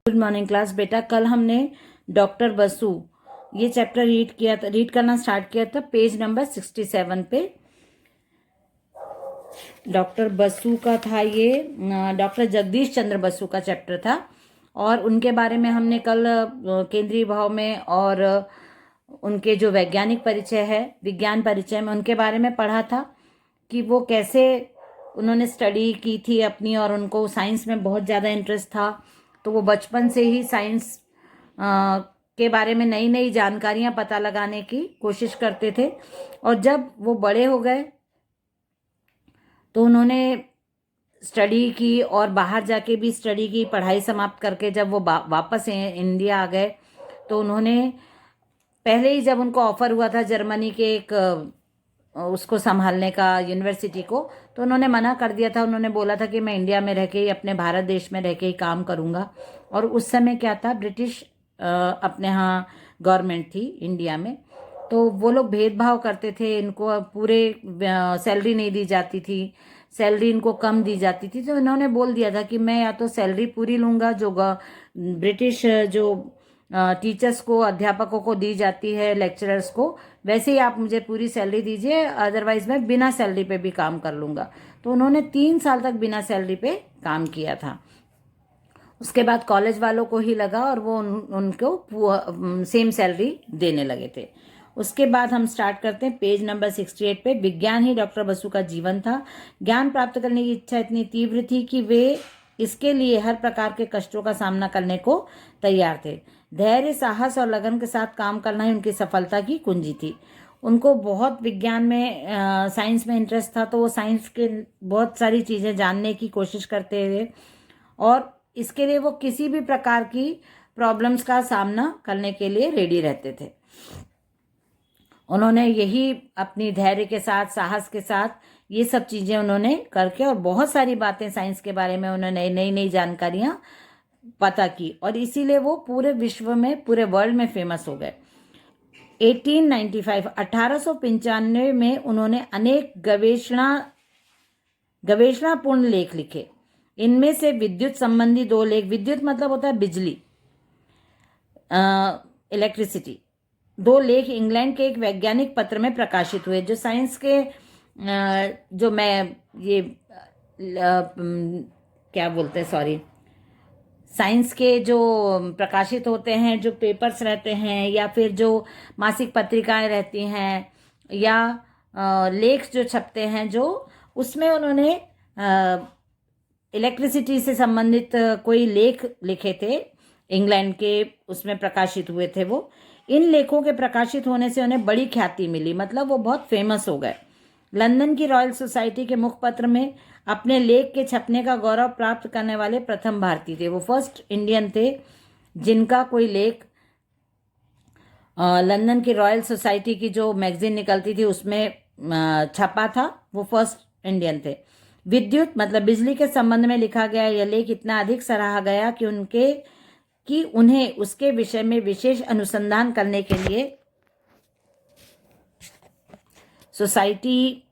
Good morning class. बेटा कल हमने डॉक्टर बसु ये चैप्टर रीड करना स्टार्ट किया था पेज नंबर 67 पे। डॉक्टर बसु का था ये, डॉक्टर जगदीश चंद्र बसु का चैप्टर था और उनके बारे में हमने कल केंद्रीय भाव में और उनके जो वैज्ञानिक परिचय है, विज्ञान परिचय में, उनके बारे में पढ़ा था कि वो कैसे उन्होंने स्टडी की थी अपनी और उनको साइंस में बहुत ज़्यादा इंटरेस्ट था। तो वो बचपन से ही साइंस के बारे में नई नई जानकारियां पता लगाने की कोशिश करते थे और जब वो बड़े हो गए तो उन्होंने स्टडी की और बाहर जाके भी स्टडी की, पढ़ाई समाप्त करके जब वो वापस इंडिया आ गए तो उन्होंने पहले ही जब उनको ऑफर हुआ था जर्मनी के एक उसको संभालने का यूनिवर्सिटी को, तो उन्होंने मना कर दिया था। उन्होंने बोला था कि मैं इंडिया में रह के ही, अपने भारत देश में रह के ही काम करूँगा। और उस समय क्या था, ब्रिटिश अपने यहाँ गवर्नमेंट थी इंडिया में, तो वो लोग भेदभाव करते थे, इनको पूरे सैलरी नहीं दी जाती थी, सैलरी इनको कम दी जाती थी। तो इन्होंने बोल दिया था कि मैं या तो सैलरी पूरी लूँगा जो ब्रिटिश जो टीचर्स को, अध्यापकों को दी जाती है, लेक्चरर्स को, वैसे ही आप मुझे पूरी सैलरी दीजिए, अदरवाइज मैं बिना सैलरी पे भी काम कर लूँगा। तो उन्होंने 3 साल तक बिना सैलरी पे काम किया था। उसके बाद कॉलेज वालों को ही लगा और वो उनको सेम सैलरी देने लगे थे। उसके बाद हम स्टार्ट करते हैं पेज नंबर 68 पे। विज्ञान ही डॉक्टर बसु का जीवन था। ज्ञान प्राप्त करने की इच्छा इतनी तीव्र थी कि वे इसके लिए हर प्रकार के कष्टों का सामना करने को तैयार थे। धैर्य, साहस और लगन के साथ काम करना ही उनकी सफलता की कुंजी थी। उनको बहुत विज्ञान में, साइंस में इंटरेस्ट था, तो वो साइंस के बहुत सारी चीज़ें जानने की कोशिश करते थे और इसके लिए वो किसी भी प्रकार की प्रॉब्लम्स का सामना करने के लिए रेडी रहते थे। उन्होंने यही अपनी धैर्य के साथ, साहस के साथ ये सब चीज़ें उन्होंने करके और बहुत सारी बातें साइंस के बारे में उन्होंने नई नई जानकारियां पता की और इसीलिए वो पूरे विश्व में, पूरे वर्ल्ड में फेमस हो गए। 1895 में उन्होंने अनेक गवेषणापूर्ण लेख लिखे। इनमें से विद्युत संबंधी 2 लेख, विद्युत मतलब होता है बिजली, इलेक्ट्रिसिटी, 2 लेख इंग्लैंड के एक वैज्ञानिक पत्र में प्रकाशित हुए। जो साइंस के जो मैं ये क्या बोलते हैं, सॉरी, साइंस के जो प्रकाशित होते हैं, जो पेपर्स रहते हैं या फिर जो मासिक पत्रिकाएं रहती हैं या लेख जो छपते हैं, जो उसमें उन्होंने इलेक्ट्रिसिटी से संबंधित कोई लेख लिखे थे इंग्लैंड के, उसमें प्रकाशित हुए थे वो। इन लेखों के प्रकाशित होने से उन्हें बड़ी ख्याति मिली, मतलब वो बहुत फेमस हो गए। लंदन की रॉयल सोसाइटी के मुखपत्र में अपने लेख के छपने का गौरव प्राप्त करने वाले प्रथम भारतीय थे। वो फर्स्ट इंडियन थे जिनका कोई लेख लंदन की रॉयल सोसाइटी की जो मैगजीन निकलती थी उसमें छपा था, वो फर्स्ट इंडियन थे। विद्युत मतलब बिजली के संबंध में लिखा गया यह लेख इतना अधिक सराहा गया कि उन्हें उसके विषय में विशेष अनुसंधान करने के लिए सोसाइटी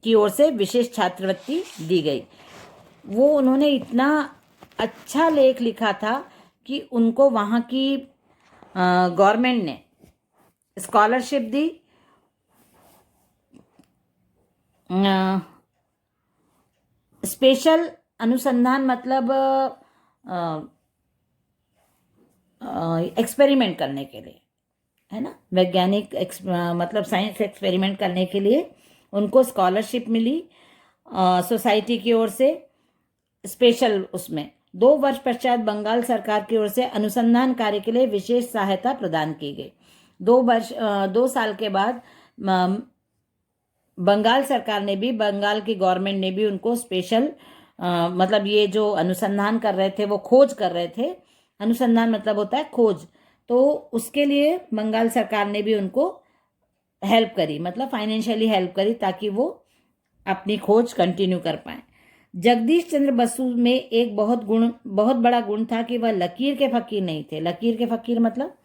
की ओर से विशेष छात्रवृत्ति दी गई। वो उन्होंने इतना अच्छा लेख लिखा था कि उनको वहाँ की गवर्नमेंट ने स्कॉलरशिप दी। स्पेशल अनुसंधान मतलब एक्सपेरिमेंट करने के लिए, है ना, वैज्ञानिक मतलब साइंस एक्सपेरिमेंट करने के लिए उनको स्कॉलरशिप मिली सोसाइटी की ओर से स्पेशल। उसमें 2 वर्ष पश्चात बंगाल सरकार की ओर से अनुसंधान कार्य के लिए विशेष सहायता प्रदान की गई। 2 साल के बाद बंगाल सरकार ने भी, बंगाल की गवर्नमेंट ने भी उनको स्पेशल मतलब ये जो अनुसंधान कर रहे थे, वो खोज कर रहे थे, अनुसंधान मतलब होता है खोज, तो उसके लिए बंगाल सरकार ने भी उनको हेल्प करी, मतलब फाइनेंशियली हेल्प करी ताकि वो अपनी खोज कंटिन्यू कर पाए। जगदीश चंद्र बसु में एक बहुत बड़ा गुण था कि वह लकीर के फकीर नहीं थे। लकीर के फकीर मतलब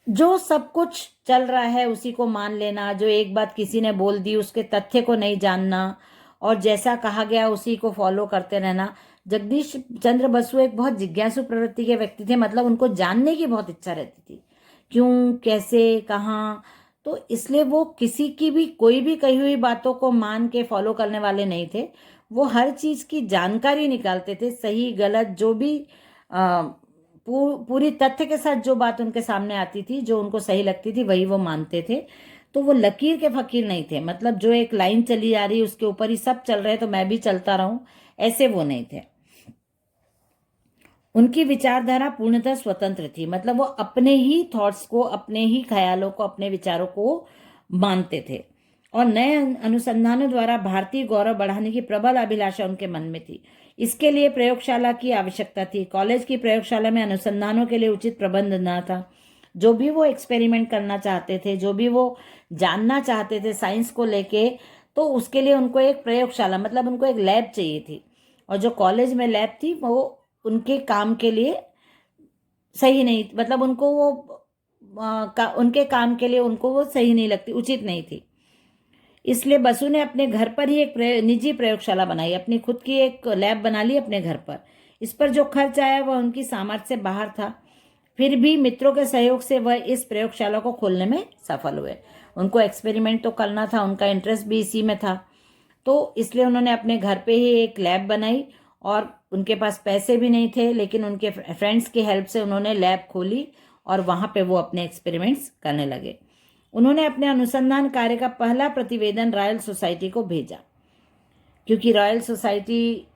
जो सब कुछ चल रहा है उसी को मान लेना, जो एक बात किसी ने बोल दी उसके तथ्य को नहीं जानना और जैसा कहा गया उसी को फॉलो करते रहना, जगदीश चंद्र बसु एक बहुत जिज्ञासु प्रवृत्ति के व्यक्ति थे, मतलब उनको जानने की बहुत इच्छा रहती थी, क्यों, कैसे, कहाँ। तो इसलिए वो किसी की भी कोई भी कही हुई बातों को मान के फॉलो करने वाले नहीं थे। वो हर चीज़ की जानकारी निकालते थे, सही गलत जो भी पूरी तथ्य के साथ जो बात उनके सामने आती थी, जो उनको सही लगती थी, वही वो मानते थे। तो वो लकीर के फकीर नहीं थे, मतलब जो एक लाइन चली जा रही उसके ऊपर ही सब चल रहे तो मैं भी चलता रहूं, ऐसे वो नहीं थे। उनकी विचारधारा पूर्णतः स्वतंत्र थी, मतलब वो अपने ही थॉट्स को, अपने ही ख्यालों को, अपने विचारों को मानते थे। और नए अनुसंधानों द्वारा भारतीय गौरव बढ़ाने की प्रबल अभिलाषा उनके मन में थी। इसके लिए प्रयोगशाला की आवश्यकता थी। कॉलेज की प्रयोगशाला में अनुसंधानों के लिए उचित प्रबंध न था। जो भी वो एक्सपेरिमेंट करना चाहते थे, जो भी वो जानना चाहते थे साइंस को लेके, तो उसके लिए उनको एक प्रयोगशाला, मतलब उनको एक लैब चाहिए थी। और जो कॉलेज में लैब थी वो उनके काम के लिए सही नहीं, मतलब उनको वो उनके काम के लिए उनको वो सही नहीं लगती, उचित नहीं थी। इसलिए बसु ने अपने घर पर ही एक निजी प्रयोगशाला बनाई, अपनी खुद की एक लैब बना ली अपने घर पर। इस पर जो खर्च आया वह उनकी सामर्थ्य से बाहर था। फिर भी मित्रों के सहयोग से वह इस प्रयोगशाला को खोलने में सफल हुए। उनको एक्सपेरिमेंट तो करना था, उनका इंटरेस्ट भी इसी में था, तो इसलिए उन्होंने अपने घर पे ही एक लैब बनाई। और उनके पास पैसे भी नहीं थे, लेकिन उनके फ्रेंड्स की हेल्प से उन्होंने लैब खोली और वहाँ पे वो अपने एक्सपेरिमेंट्स करने लगे। उन्होंने अपने अनुसंधान कार्य का पहला प्रतिवेदन रॉयल सोसाइटी को भेजा, क्योंकि रॉयल सोसाइटी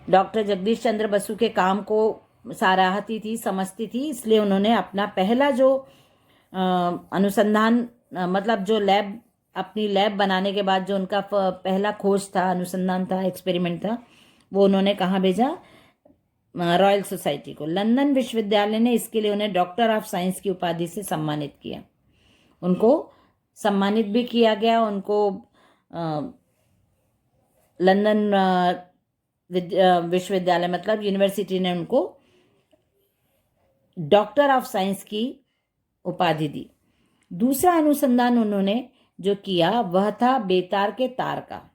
डॉक्टर जगदीश चंद्र बसु के काम को सराहती थी, समझती थी। इसलिए उन्होंने अपना पहला जो अनुसंधान, मतलब जो लैब, अपनी लैब बनाने के बाद जो उनका पहला खोज था, अनुसंधान था, एक्सपेरिमेंट था, वो उन्होंने कहाँ भेजा? रॉयल सोसाइटी को। लंदन विश्वविद्यालय ने इसके लिए उन्हें डॉक्टर ऑफ साइंस की उपाधि से सम्मानित किया। उनको सम्मानित भी किया गया। उनको लंदन विश्वविद्यालय, मतलब यूनिवर्सिटी ने उनको डॉक्टर ऑफ साइंस की उपाधि दी। दूसरा अनुसंधान उन्होंने जो किया वह था बेतार के तार का।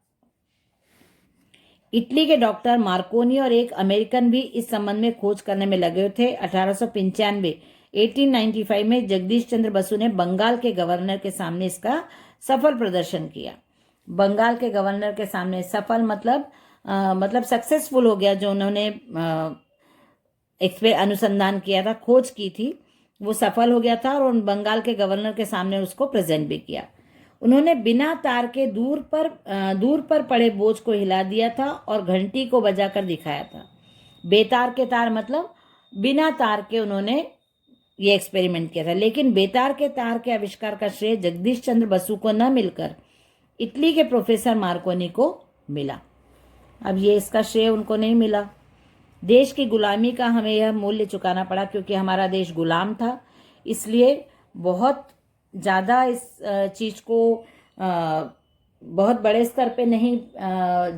इटली के डॉक्टर मार्कोनी और एक अमेरिकन भी इस संबंध में खोज करने में लगे थे। 1895 में जगदीश चंद्र बसु ने बंगाल के गवर्नर के सामने इसका सफल प्रदर्शन किया। बंगाल के गवर्नर के सामने सफल, मतलब सक्सेसफुल हो गया। जो उन्होंने अनुसंधान किया था, खोज की थी, वो सफल हो गया था और उन बंगाल के गवर्नर के सामने उसको प्रेजेंट भी किया। उन्होंने बिना तार के दूर पर पड़े बोझ को हिला दिया था और घंटी को बजाकर दिखाया था। बेतार के तार मतलब बिना तार के उन्होंने ये एक्सपेरिमेंट किया था। लेकिन बेतार के तार के आविष्कार का श्रेय जगदीश चंद्र बसु को न मिलकर इटली के प्रोफेसर मार्कोनी को मिला। अब ये इसका श्रेय उनको नहीं मिला। देश की गुलामी का हमें यह मूल्य चुकाना पड़ा, क्योंकि हमारा देश गुलाम था। इसलिए बहुत ज़्यादा इस चीज़ को बहुत बड़े स्तर पे नहीं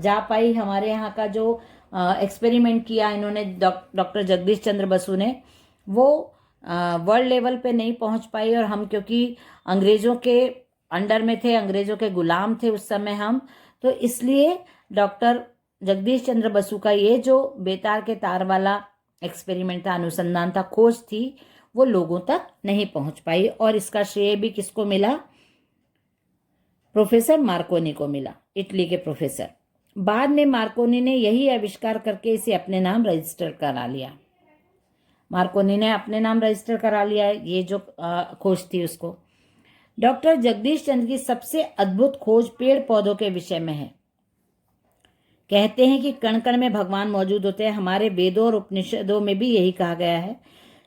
जा पाई। हमारे यहाँ का जो एक्सपेरिमेंट किया इन्होंने डॉक्टर जगदीश चंद्र बसु ने, वो वर्ल्ड लेवल पे नहीं पहुँच पाई। और हम क्योंकि अंग्रेज़ों के अंडर में थे, अंग्रेज़ों के गुलाम थे उस समय हम, तो इसलिए डॉक्टर जगदीश चंद्र बसु का ये जो बेतार के तार वाला एक्सपेरिमेंट था, अनुसंधान था, खोज थी, वो लोगों तक नहीं पहुंच पाई। और इसका श्रेय भी किसको मिला? प्रोफेसर मार्कोनी को मिला, इटली के प्रोफेसर। बाद में मार्कोनी ने यही आविष्कार करके इसे अपने नाम रजिस्टर करा लिया। मार्कोनी ने अपने नाम रजिस्टर करा लिया ये जो खोज थी उसको। डॉक्टर जगदीश चंद्र की सबसे अद्भुत खोज पेड़ पौधों के विषय में है। कहते हैं कि कण कण में भगवान मौजूद होते हैं। हमारे वेदों और उपनिषदों में भी यही कहा गया है।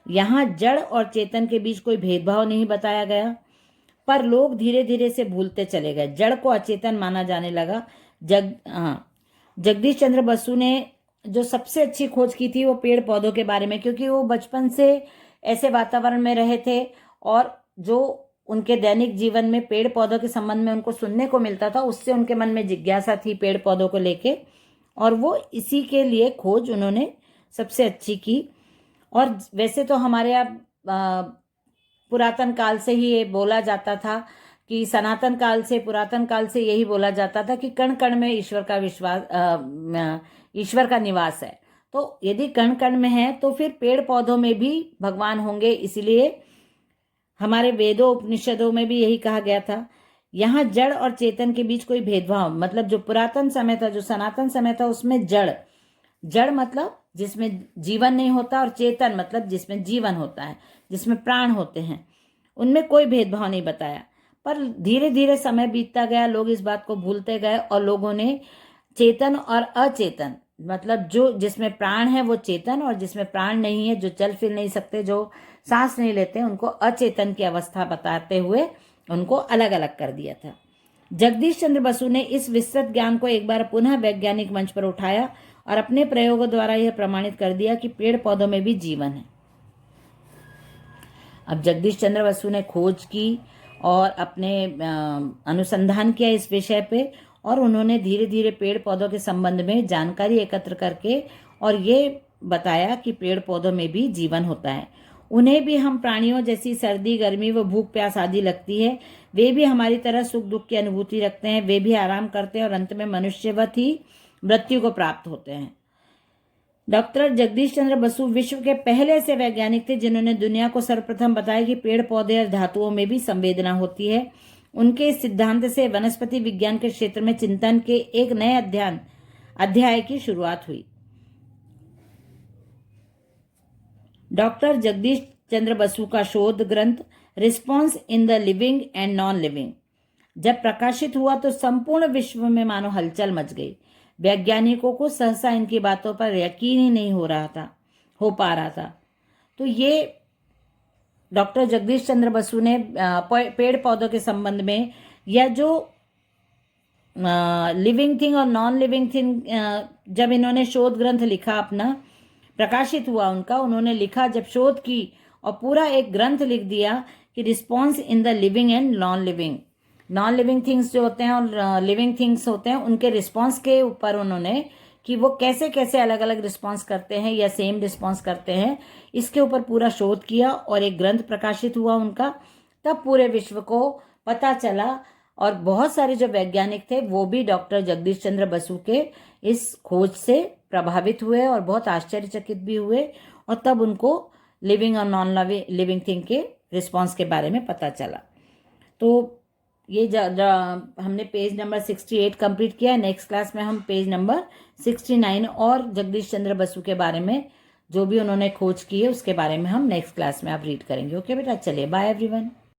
यहाँ जड़ और चेतन के बीच कोई भेदभाव नहीं बताया गया, पर लोग धीरे धीरे से भूलते चले गए। जड़ को अचेतन माना जाने लगा। जगदीश चंद्र बसु ने जो सबसे अच्छी खोज की थी वो पेड़ पौधों के बारे में, क्योंकि वो बचपन से ऐसे वातावरण में रहे थे और जो उनके दैनिक जीवन में पेड़ पौधों के संबंध में उनको सुनने को मिलता था, उससे उनके मन में जिज्ञासा थी पेड़ पौधों को लेके, और वो इसी के लिए खोज उन्होंने सबसे अच्छी की। और वैसे तो हमारे यहाँ पुरातन काल से ही ये बोला जाता था कि सनातन काल से, पुरातन काल से यही बोला जाता था कि कण कण में ईश्वर का ईश्वर का निवास है। तो यदि कण कण में है तो फिर पेड़ पौधों में भी भगवान होंगे। इसलिए हमारे वेदों उपनिषदों में भी यही कहा गया था। यहाँ जड़ और चेतन के बीच कोई भेदभाव, मतलब जो पुरातन समय था, जो सनातन समय था, उसमें जड़ मतलब जिसमें जीवन नहीं होता, और चेतन मतलब जिसमें जीवन होता है, जिसमें प्राण होते हैं, उनमें कोई भेदभाव नहीं बताया। पर धीरे धीरे समय बीतता गया, लोग इस बात को भूलते गए और लोगों ने चेतन और अचेतन, मतलब जो जिसमें प्राण है वो चेतन, और जिसमें प्राण नहीं है, जो चल फिर नहीं सकते, जो सांस नहीं लेते, उनको अचेतन की अवस्था बताते हुए उनको अलग अलग कर दिया था। जगदीश चंद्र बसु ने इस विस्तृत ज्ञान को एक बार पुनः वैज्ञानिक मंच पर उठाया और अपने प्रयोगों द्वारा यह प्रमाणित कर दिया कि पेड़ पौधों में भी जीवन है। अब जगदीश चंद्र बसु ने खोज की और अपने अनुसंधान किया इस विषय पे, और उन्होंने धीरे धीरे पेड़ पौधों के संबंध में जानकारी एकत्र करके और ये बताया कि पेड़ पौधों में भी जीवन होता है। उन्हें भी हम प्राणियों जैसी सर्दी, गर्मी व भूख प्यास आदि लगती है। वे भी हमारी तरह सुख दुख की अनुभूति रखते हैं। वे भी आराम करते हैं और अंत में मनुष्यवत ही मृत्यु को प्राप्त होते हैं। डॉक्टर जगदीश चंद्र बसु विश्व के पहले से वैज्ञानिक थे जिन्होंने दुनिया को सर्वप्रथम बताया कि पेड़ पौधे और धातुओं में भी संवेदना होती है। उनके इस सिद्धांत से वनस्पति विज्ञान के क्षेत्र में चिंतन के एक नए अध्याय की शुरुआत हुई। डॉक्टर जगदीश चंद्र बसु का शोध ग्रंथ response in the living and non living जब प्रकाशित हुआ तो संपूर्ण विश्व में मानो हलचल मच गई। वैज्ञानिकों को सहसा इनकी बातों पर यकीन ही नहीं हो पा रहा था। तो ये डॉक्टर जगदीश चंद्र बसु ने पेड़ पौधों के संबंध में, या जो लिविंग थिंग और नॉन लिविंग थिंग, जब इन्होंने शोध ग्रंथ लिखा, अपना प्रकाशित हुआ उनका, उन्होंने लिखा, जब शोध की और पूरा एक ग्रंथ लिख दिया कि response in the living and non living things जो होते हैं और लिविंग थिंग्स होते हैं, उनके रिस्पॉन्स के ऊपर उन्होंने कि वो कैसे कैसे अलग अलग रिस्पॉन्स करते हैं या सेम रिस्पॉन्स करते हैं, इसके ऊपर पूरा शोध किया और एक ग्रंथ प्रकाशित हुआ उनका। तब पूरे विश्व को पता चला और बहुत सारे जो वैज्ञानिक थे वो भी डॉक्टर जगदीश चंद्र बसु के इस खोज से प्रभावित हुए और बहुत आश्चर्यचकित भी हुए, और तब उनको लिविंग और नॉन लिविंग थिंग के रिस्पॉन्स के बारे में पता चला। तो ये हमने पेज नंबर 68 कंप्लीट किया है। नेक्स्ट क्लास में हम पेज नंबर 69 और जगदीश चंद्र बसु के बारे में, जो भी उन्होंने खोज की है, उसके बारे में हम नेक्स्ट क्लास में आप रीड करेंगे। ओके बेटा, चलिए, बाय एवरीवन।